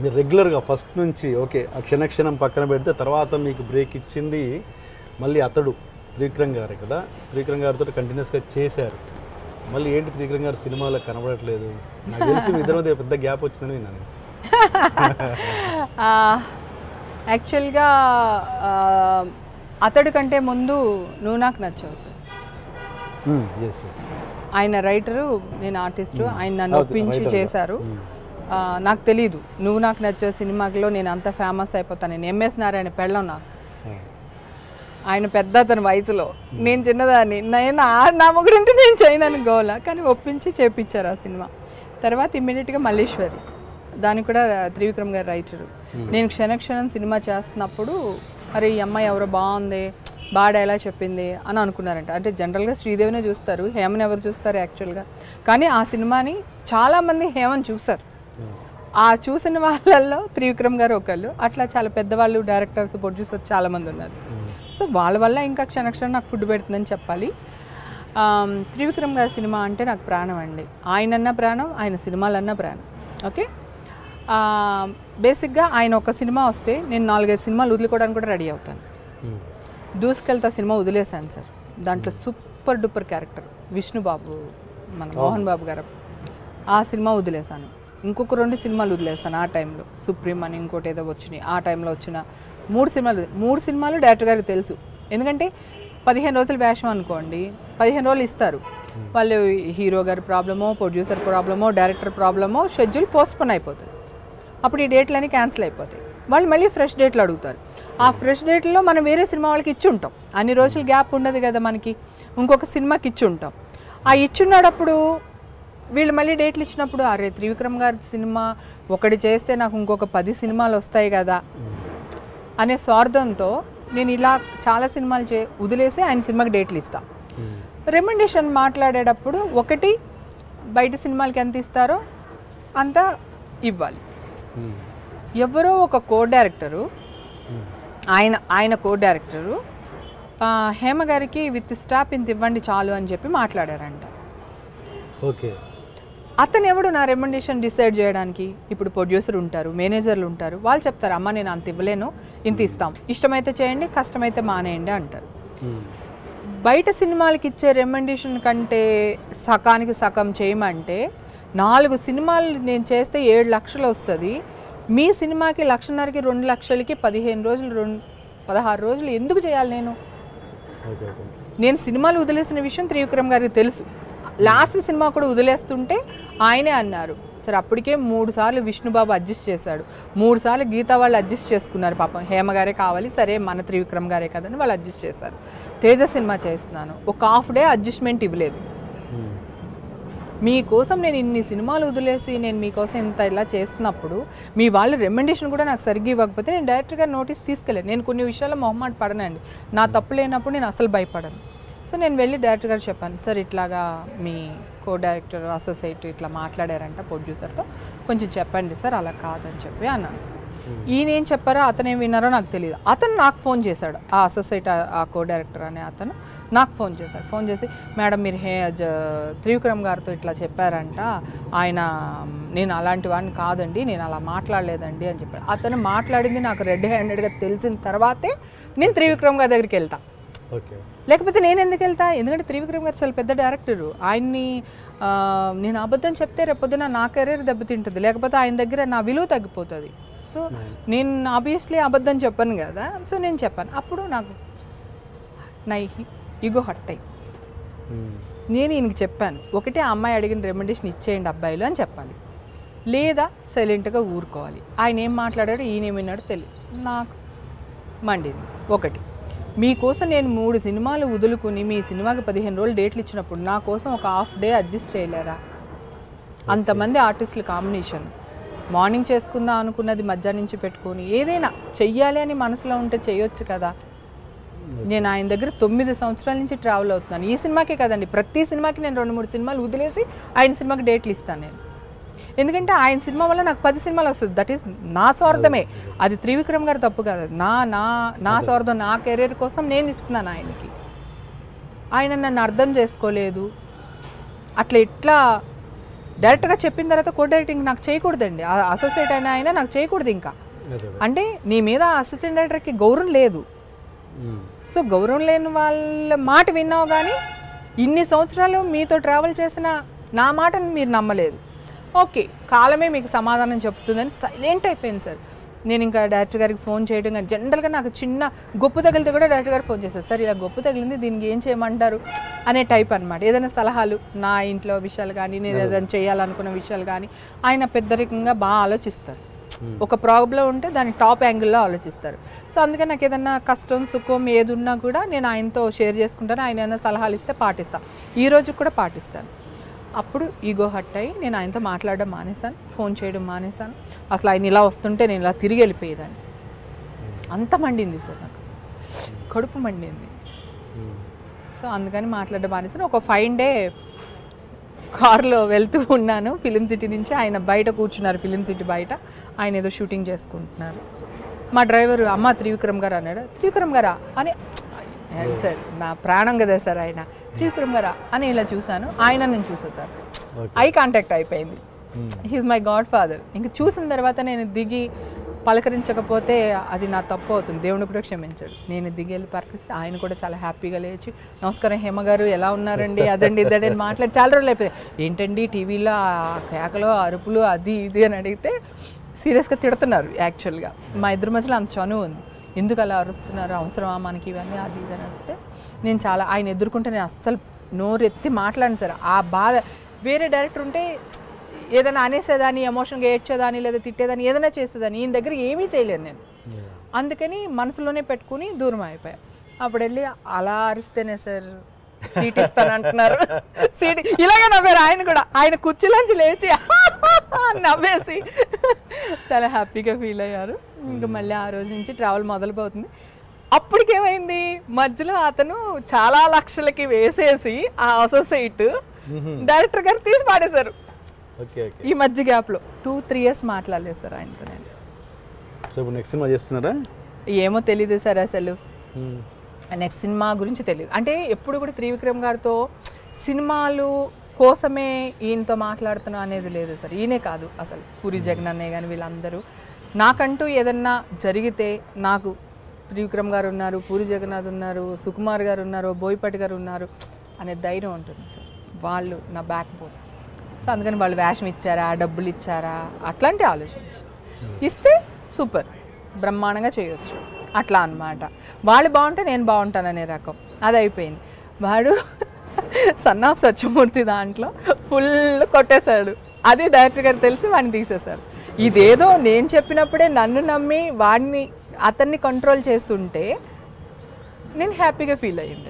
మీరు రెగ్యులర్గా ఫస్ట్ నుంచి ఓకే ఆ క్షణక్షణం పక్కన పెడితే తర్వాత మీకు బ్రేక్ ఇచ్చింది మళ్ళీ అతడు త్రివిక్రమ్ గారే కదా. త్రివిక్రమ్ గారితో కంటిన్యూస్గా చేశారు. మళ్ళీ ఏంటి త్రివిక్రమ్ గారు సినిమాలో కనబడట్లేదు? నాకు తెలిసి మీ ఇద్దరి మధ్య పెద్ద గ్యాప్ వచ్చిందని విన్నాను. యాక్చువల్గా అతడి కంటే ముందు నువ్వు నాకు నచ్చావు సార్. ఆయన రైటరు, నేను ఆర్టిస్టు. ఆయన నన్ను ఒప్పించి చేశారు. నాకు తెలీదు నువ్వు నాకు నచ్చే సినిమాలో నేను అంత ఫేమస్ అయిపోతాను. నేను ఎంఎస్ నారాయణ పెళ్ళం. నాకు ఆయన పెద్ద అతని వయసులో, నేను చిన్నదాన్ని. నేను నా ముగ్గురింటి నేను చేయనని గోల, కానీ ఒప్పించి చేపించారు ఆ సినిమా. తర్వాత ఇమ్మీడియట్గా మల్లేశ్వరి, దానికి కూడా త్రివిక్రమ్ గారు రైటరు. నేను క్షణక్షణం సినిమా చేస్తున్నప్పుడు అరే ఈ అమ్మాయి ఎవరో బాగుంది, బాగా డైలాగ్ చెప్పింది అని అనుకున్నారంట. అంటే జనరల్గా శ్రీదేవినే చూస్తారు, హేమని ఎవరు చూస్తారు యాక్చువల్గా. కానీ ఆ సినిమాని చాలామంది హేమని చూస్తారు. ఆ చూసిన వాళ్ళల్లో త్రివిక్రమ్ గారు ఒకళ్ళు. అట్లా చాలా పెద్దవాళ్ళు, డైరెక్టర్స్, ప్రొడ్యూసర్స్ చాలామంది ఉన్నారు. సో వాళ్ళ వల్ల ఇంకా క్షణక్షణం నాకు ఫుడ్ పెడుతుందని చెప్పాలి. త్రివిక్రమ్ గారి సినిమా అంటే నాకు ప్రాణం అండి. ఆయనన్నా ప్రాణం, ఆయన సినిమాలన్నా ప్రాణం. ఓకే, బేసిక్గా ఆయన ఒక సినిమా వస్తే నేను 4-5 సినిమాలు వదులుకోవడానికి కూడా రెడీ అవుతాను. దూసుకెళ్తా సినిమా వదిలేశాను సార్. దాంట్లో సూపర్ డూపర్ క్యారెక్టర్ విష్ణుబాబు, మన మోహన్ బాబు గారు. ఆ సినిమా వదిలేశాను. ఇంకొక 2 సినిమాలు వదిలేశాను ఆ టైంలో. సుప్రీం అని ఇంకోటి ఏదో వచ్చినాయి. ఆ టైంలో వచ్చిన 3 సినిమాలు డైరెక్టర్ గారికి తెలుసు. ఎందుకంటే 15 రోజుల వేషం అనుకోండి, 15 రోజులు ఇస్తారు వాళ్ళు. హీరో గారి ప్రాబ్లమో, ప్రొడ్యూసర్ ప్రాబ్లమో, డైరెక్టర్ ప్రాబ్లమో, షెడ్యూల్ పోస్ట్పోన్ అయిపోతుంది. అప్పుడు ఈ డేట్లన్నీ క్యాన్సిల్ అయిపోతాయి. వాళ్ళు మళ్ళీ ఫ్రెష్ డేట్లు అడుగుతారు. ఆ ఫ్రెష్ డేట్లో మనం వేరే సినిమా వాళ్ళకి ఇచ్చి ఉంటాం. అన్ని రోజులు గ్యాప్ ఉండదు కదా మనకి, ఇంకొక సినిమాకి ఇచ్చి ఉంటాం. ఆ ఇచ్చున్నప్పుడు వీళ్ళు మళ్ళీ డేట్లు ఇచ్చినప్పుడు అరే త్రివిక్రమ్ గారి సినిమా ఒకటి చేస్తే నాకు ఇంకొక 10 సినిమాలు వస్తాయి కదా అనే స్వార్థంతో నేను ఇలా చాలా సినిమాలు వదిలేసి ఆయన సినిమాకి డేట్లు ఇస్తాను. రెమండేషన్ మాట్లాడేటప్పుడు ఒకటి బయట సినిమాలకి ఎంత ఇస్తారో అంత ఇవ్వాలి. ఎవరో ఒక కో డైరెక్టరు, ఆయన కో డైరెక్టరు హేమ గారికి విత్ స్టాప్ ఇంత ఇవ్వండి చాలు అని చెప్పి మాట్లాడారంట. ఓకే, అతను ఎవడు నా రెమండేషన్ డిసైడ్ చేయడానికి? ఇప్పుడు ప్రొడ్యూసర్ ఉంటారు, మేనేజర్లు ఉంటారు, వాళ్ళు చెప్తారు అమ్మ నేను అంత ఇవ్వలేను, ఇంత ఇస్తాం, ఇష్టమైతే చేయండి, కష్టమైతే మానేయండి అంటారు. బయట సినిమాలకి ఇచ్చే రెమండేషన్ కంటే సకానికి సగం చేయమంటే 4 సినిమాలు నేను చేస్తే 7 లక్షలు వస్తుంది. మీ సినిమాకి 1,50,000కి 2 లక్షలకి 15 రోజులు 16 రోజులు ఎందుకు చేయాలి? నేను సినిమాలు వదిలేసిన విషయం త్రివిక్రమ్ గారికి తెలుసు. లాస్ట్ సినిమా కూడా వదిలేస్తుంటే ఆయనే అన్నారు సరే. అప్పటికే 3 సార్లు విష్ణుబాబు అడ్జస్ట్ చేశాడు, 3 సార్లు గీతా వాళ్ళు అడ్జస్ట్ చేసుకున్నారు. పాపం హేమ గారే కావాలి, సరే మన త్రివిక్రమ్ గారే కదని వాళ్ళు అడ్జస్ట్ చేశారు. తేజ సినిమా చేస్తున్నాను, ఒక హాఫ్ డే అడ్జస్ట్మెంట్ ఇవ్వలేదు. మీకోసం నేను ఇన్ని సినిమాలు వదిలేసి నేను మీకోసం ఇంత ఇలా చేస్తున్నప్పుడు మీ వాళ్ళు రెమండేషన్ కూడా నాకు సరిగ్గా ఇవ్వకపోతే నేను డైరెక్టర్గా నోటీస్ తీసుకెళ్ళాను. నేను కొన్ని విషయాల్లో మొహమాట పడనండి, నా తప్పు లేనప్పుడు నేను అసలు భయపడను. సో నేను వెళ్ళి డైరెక్టర్ గారు చెప్పాను, సార్ ఇట్లాగా మీ కో డైరెక్టర్ అసోసియేట్ ఇట్లా మాట్లాడారంట ప్రొడ్యూసర్తో, కొంచెం చెప్పండి సార్ అలా కాదని చెప్పి అన్నాను. ఈయన ఏం చెప్పారో అతను ఏం విన్నారో నాకు తెలియదు. అతను నాకు ఫోన్ చేశాడు, ఆ అసోసియేట్ ఆ కో డైరెక్టర్ అనే అతను నాకు ఫోన్ చేశాడు. ఫోన్ చేసి మేడం మీరు త్రివిక్రమ్ గారితో ఇట్లా చెప్పారంట, ఆయన నేను అలాంటి వాడిని కాదండి, నేను అలా మాట్లాడలేదండి అని చెప్పాడు. అతను మాట్లాడింది నాకు రెడ్ హ్యాండెడ్గా తెలిసిన తర్వాతే నేను త్రివిక్రమ్ గారి దగ్గరికి వెళ్తా. లేకపోతే నేను ఎందుకు వెళ్తా? ఎందుకంటే త్రివిక్రమ్ గారు చాలా పెద్ద డైరెక్టరు. ఆయన్ని నేను అబద్ధం చెప్తే రేపొద్దున నా కెరీర్ దెబ్బతింటుంది, లేకపోతే ఆయన దగ్గర నా విలువ తగ్గిపోతుంది. సో నేను ఆబ్వియస్లీ అబద్ధం చెప్పాను కదా, సో నేను చెప్పాను. అప్పుడు నాకు నా ఈగో హర్ట్ అయ్యి నేను ఈయనకి చెప్పాను, ఒకటే అమ్మాయి అడిగిన రెమండేషన్ ఇచ్చేయండి అబ్బాయిలు అని చెప్పాలి, లేదా సైలెంట్గా ఊరుకోవాలి. ఆయన ఏం మాట్లాడాడు ఈయన ఏమన్నాడు తెలియదు, నాకు మండింది. ఒకటి మీకోసం నేను 3 సినిమాలు వదులుకుని మీ సినిమాకి 15 రోజులు డేట్లు ఇచ్చినప్పుడు నా కోసం ఒక హాఫ్ డే అడ్జస్ట్ చేయలేరా? అంతమంది ఆర్టిస్టుల కాంబినేషన్, మార్నింగ్ చేసుకుందాం అనుకున్నది మధ్యాహ్నం నుంచి పెట్టుకొని ఏదైనా చెయ్యాలి అని మనసులో ఉంటే చేయొచ్చు కదా. నేను ఆయన దగ్గర 9 సంవత్సరాల నుంచి ట్రావెల్ అవుతున్నాను. ఈ సినిమాకే కదండి, ప్రతి సినిమాకి నేను 2-3 సినిమాలు వదిలేసి ఆయన సినిమాకి డేట్లు ఇస్తాను నేను. ఎందుకంటే ఆయన సినిమా వల్ల నాకు 10 సినిమాలు వస్తుంది. దట్ ఈస్ నా స్వార్థమే, అది త్రివిక్రమ్ గారు తప్పు కాదు, నా స్వార్థం, నా కెరీర్ కోసం నేను ఇస్తున్నాను ఆయనకి. ఆయన నన్ను అర్థం చేసుకోలేదు. అట్లా ఎట్లా డైరెక్ట్గా చెప్పిన తర్వాత కో డైరెక్టింగ్ నాకు చేయకూడదండి, అసోసియేట్ అయినా అయినా నాకు చేయకూడదు ఇంకా. అంటే నీ మీద అసిస్టెంట్ డైరెక్టర్కి గౌరవం లేదు. సో గౌరవం లేని వాళ్ళ మాట విన్నావు కానీ ఇన్ని సంవత్సరాలు మీతో ట్రావెల్ చేసిన నా మాటను మీరు నమ్మలేదు. ఓకే, కాలమే మీకు సమాధానం చెప్తుందని సైలెంట్ అయిపోయింది సార్. నేను ఇంకా డైరెక్టర్ గారికి ఫోన్ చేయడం కానీ జనరల్గా నాకు చిన్న గొప్ప తగిలితే కూడా డైరెక్టర్ గారికి ఫోన్ చేశారు, సార్ ఇలా గొప్ప తగిలింది దీనికి ఏం చేయమంటారు అనే టైప్ అనమాట. ఏదైనా సలహాలు నా ఇంట్లో విషయాలు కానీ నేను ఏదైనా చేయాలనుకున్న విషయాలు కానీ ఆయన పెద్దరికంగా బాగా ఆలోచిస్తారు. ఒక ప్రాబ్లం ఉంటే దాన్ని టాప్ యాంగిల్లో ఆలోచిస్తారు. సో అందుకని నాకు ఏదన్నా కష్టం సుఖం ఏది ఉన్నా కూడా నేను ఆయనతో షేర్ చేసుకుంటాను. ఆయన ఏదైనా సలహాలు ఇస్తే పాటిస్తాను, ఈ రోజు కూడా పాటిస్తాను. అప్పుడు ఈగో హట్ అయ్యి నేను ఆయనతో మాట్లాడడం మానేశాను, ఫోన్ చేయడం మానేశాను. అసలు ఆయన ఇలా వస్తుంటే నేను ఇలా తిరిగి వెళ్ళిపోయేదాన్ని. అంత మండింది సార్, నాకు కడుపు మండింది. సో అందుకని మాట్లాడడం మానేశాను. ఒక 5 డే కార్లో వెళ్తూ ఉన్నాను ఫిలిం సిటీ నుంచి. ఆయన బయట కూర్చున్నారు, ఫిలిం సిటీ బయట ఆయన ఏదో షూటింగ్ చేసుకుంటున్నారు. మా డ్రైవరు అమ్మ త్రివిక్రమ్ గారు అన్నాడు. త్రివిక్రమ్ గారా అని, సార్ నా ప్రాణం కదా సార్ ఆయన, త్రివిక్రమ్ గారా అని ఇలా చూశాను. ఆయన నేను చూసా సార్, ఐ కాంటాక్ట్ అయిపోయింది. He's my godfather. ఇంక చూసిన తర్వాత నేను దిగి పలకరించకపోతే అది నా తప్పు అవుతుంది, దేవుని కూడా క్షమించాడు. నేను దిగి వెళ్ళి పలకరిస్తే ఆయన కూడా చాలా హ్యాపీగా లేచి నమస్కారం హేమ గారు ఎలా ఉన్నారండి, అదండి ఇదండి అని మాట్లాడి చాలా రోజులు అయిపోయాయి. ఏంటండి టీవీలో కేకలు అరుపులు అది ఇది అని అడిగితే సీరియస్గా తిడుతున్నారు. యాక్చువల్గా మా ఇద్దరి మధ్యలో అంత చనువు ఉంది, ఎందుకు అలా అరుస్తున్నారు, అవసరమా మనకి ఇవన్నీ అది ఇది అని అంటే నేను చాలా ఆయన ఎదుర్కొంటే నేను అస్సలు నోరెత్తి మాట్లాడిన సార్. ఆ బాధ వేరే డైరెక్టర్ ఉంటే ఏదైనా అనేసేదాన్ని, ఎమోషన్గా ఏడ్చేదాన్ని లేదా తిట్టేదాన్ని, ఏదైనా చేసేదాన్ని. ఈయన దగ్గర ఏమీ చేయలేను నేను. అందుకని మనసులోనే పెట్టుకుని దూరం అయిపోయా. అప్పుడు వెళ్ళి అలా అరిస్తేనే సార్ సీట్ ఇస్తాను అంటున్నారు. సీట్ ఇలాగే నవ్వారు ఆయన కూడా. ఆయన కుర్చీలోంచి లేచి నవ్వేసి చాలా హ్యాపీగా ఫీల్ అయ్యారు. ఇంకా మళ్ళీ ఆ రోజు నుంచి ట్రావెల్ మొదలుపోతుంది. అప్పటికేమైంది, మధ్యలో అతను చాలా లక్షలకి వేసేసి ఆ అసోసియేట్ డైరెక్టర్ గారు తీసి పాడేశారు. ఈ మధ్య గ్యాప్లో 2-3 years మాట్లాడలేదు సార్ ఆయనతో నేను. సో ఇప్పుడు నెక్స్ట్ సినిమా చేస్తున్నారా? ఏమో తెలీదు సార్, అసలు నెక్స్ట్ సినిమా గురించి తెలియదు. అంటే ఎప్పుడు కూడా త్రివిక్రమ్ గారితో సినిమాలు కోసమే ఈయనతో మాట్లాడుతున్నా అనేది లేదు సార్. ఈయనే కాదు అసలు, పూరి జగన్నాథ్ కానీ వీళ్ళందరూ నాకంటూ ఏదన్నా జరిగితే నాకు త్రివిక్రమ్ గారు ఉన్నారు, పూరి జగన్నాథ్ ఉన్నారు, సుకుమార్ గారు ఉన్నారు, బోయపాటి గారు ఉన్నారు అనే ధైర్యం ఉంటుంది సార్. వాళ్ళు నా బ్యాక్ బోన్. సో అందుకని వాళ్ళు వేషం ఇచ్చారా, డబ్బులు ఇచ్చారా అట్లాంటి ఆలోచించి ఇస్తే సూపర్ బ్రహ్మాండంగా చేయొచ్చు అట్లా అనమాట. వాళ్ళు బాగుంటే నేను బాగుంటాననే రకం అది అయిపోయింది. వాడు సన్ ఆఫ్ సత్యమూర్తి దాంట్లో ఫుల్ కొట్టేశాడు. అది డైరెక్టర్ గారు తెలిసి వాడిని తీసేశారు. ఇదేదో నేను చెప్పినప్పుడే నన్ను నమ్మి వాడిని అతన్ని కంట్రోల్ చేస్తుంటే నేను హ్యాపీగా ఫీల్ అయ్యిండే.